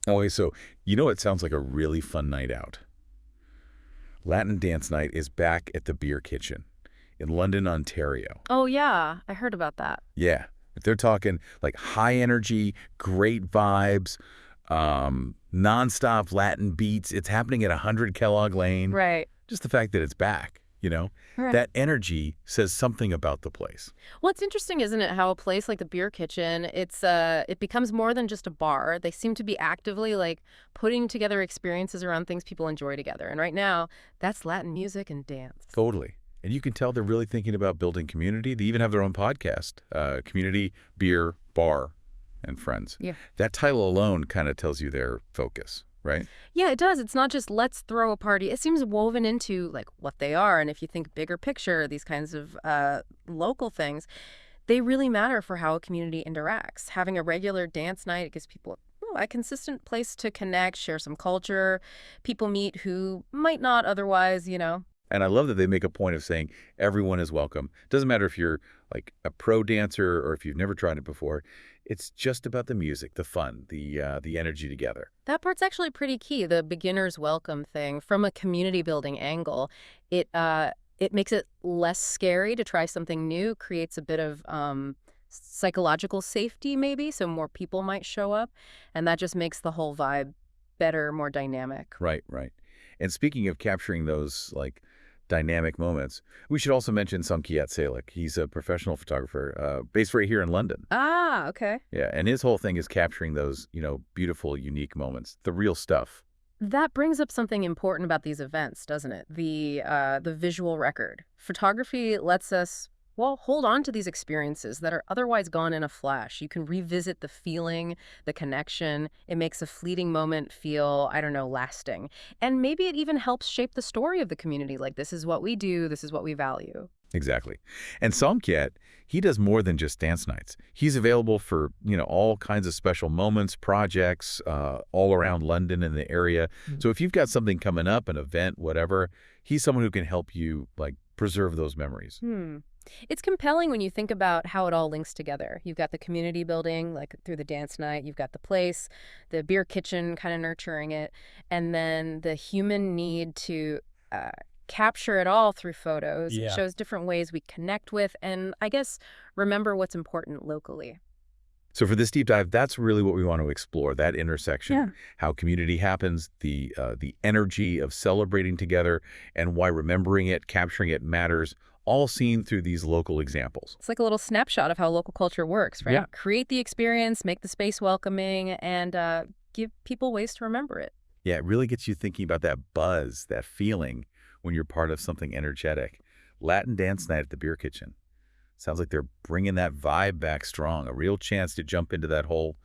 Oh, so it sounds like a really fun night out. Latin Dance Night is back at the Beer Kitchen in London, Ontario. Oh, yeah, I heard about that. Yeah, if they're talking like high energy, great vibes, nonstop Latin beats. It's happening at 100 Kellogg Lane. Right. Just the fact that it's back, Right. that energy says something about the place. Well, it's interesting, isn't it, how a place like the Beer Kitchen, it becomes more than just a bar. They seem to be actively like putting together experiences around things people enjoy together. And right now, that's Latin music and dance. Totally. And you can tell they're really thinking about building community. They even have their own podcast, Community, Beer, Bar, and Friends. Yeah. That title alone kind of tells you their focus, right? Yeah, it does. It's not just let's throw a party. It seems woven into like what they are. And if you think bigger picture, these kinds of local things, they really matter for how a community interacts. Having a regular dance night, it gives people a consistent place to connect, share some culture. People meet who might not otherwise. And I love that they make a point of saying everyone is welcome. Doesn't matter if you're like a pro dancer or if you've never tried it before. It's just about the music, the fun, the energy together. That part's actually pretty key, the beginner's welcome thing. From a community building angle, it makes it less scary to try something new, creates a bit of psychological safety maybe, so more people might show up, and that just makes the whole vibe better, more dynamic. Right, right. And speaking of capturing those like dynamic moments, we should also mention Somkiat Saelek. He's a professional photographer based right here in London. Ah, okay. Yeah, and his whole thing is capturing those, beautiful, unique moments, the real stuff. That brings up something important about these events, doesn't it? The visual record. Photography lets us, well, hold on to these experiences that are otherwise gone in a flash. You can revisit the feeling, the connection. It makes a fleeting moment feel, I don't know, lasting. And maybe it even helps shape the story of the community. Like, this is what we do, this is what we value. Exactly. And Somkiat, he does more than just dance nights. He's available for, all kinds of special moments, projects, all around London and the area. So if you've got something coming up, an event, whatever, he's someone who can help you, like, preserve those memories. It's compelling when you think about how it all links together. You've got the community building, like through the dance night. You've got the place, the beer kitchen kind of nurturing it, and then the human need to capture it all through photos. It shows different ways we connect with and, I guess, remember what's important locally. So for this deep dive, that's really what we want to explore, that intersection, Yeah. how community happens, the energy of celebrating together, and why remembering it, capturing it matters, all seen through these local examples. It's like a little snapshot of how local culture works, right? Yeah. Create the experience, make the space welcoming, and give people ways to remember it. Yeah, it really gets you thinking about that buzz, that feeling when you're part of something energetic. Latin Dance Night at the Beer Kitchen. Sounds like they're bringing that vibe back strong, a real chance to jump into that whole,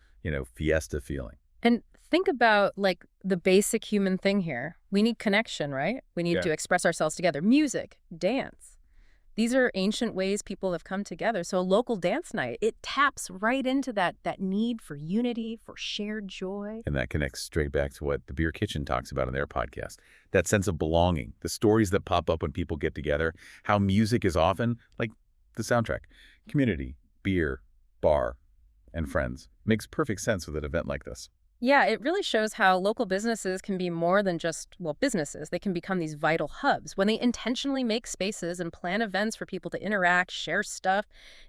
fiesta feeling. And think about, like, the basic human thing here. We need connection, right? We need to express ourselves together. Music, dance. These are ancient ways people have come together. So a local dance night, it taps right into that need for unity, for shared joy. And that connects straight back to what the Beer Kitchen talks about in their podcast. That sense of belonging, the stories that pop up when people get together, how music is often like the soundtrack. Community, beer, bar, and friends. Makes perfect sense with an event like this. Yeah, it really shows how local businesses can be more than just, well, businesses. They can become these vital hubs. When they intentionally make spaces and plan events for people to interact, share stuff,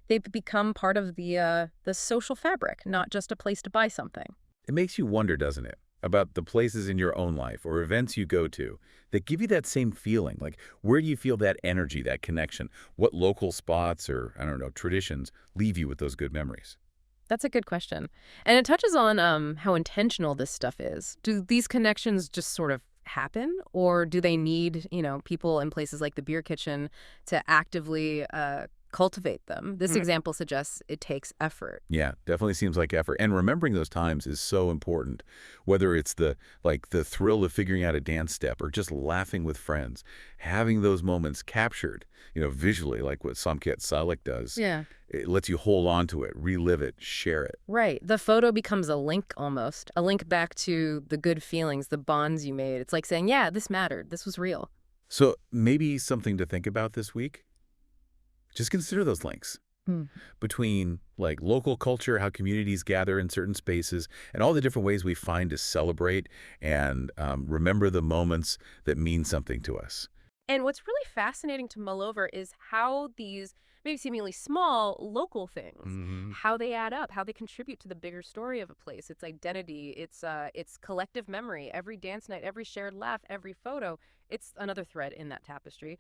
they become part of the social fabric, not just a place to buy something. It makes you wonder, doesn't it, about the places in your own life or events you go to that give you that same feeling. Like, where do you feel that energy, that connection? What local spots or, I don't know, traditions leave you with those good memories? That's a good question. And it touches on how intentional this stuff is. Do these connections just sort of happen, or do they need, people in places like the beer kitchen to actively cultivate them? This example suggests it takes effort. Yeah, definitely seems like effort. And remembering those times is so important. Whether it's the thrill of figuring out a dance step or just laughing with friends, having those moments captured, visually, like what Somkiat Saelek does. Yeah. It lets you hold on to it, relive it, share it. Right. The photo becomes a link almost, a link back to the good feelings, the bonds you made. It's like saying, yeah, this mattered. This was real. So maybe something to think about this week? Just consider those links. between like local culture, how communities gather in certain spaces, and all the different ways we find to celebrate and remember the moments that mean something to us. And what's really fascinating to mull over is how these maybe seemingly small local things, Hmm. how they add up, how they contribute to the bigger story of a place, its identity, its collective memory, every dance night, every shared laugh, every photo. It's another thread in that tapestry.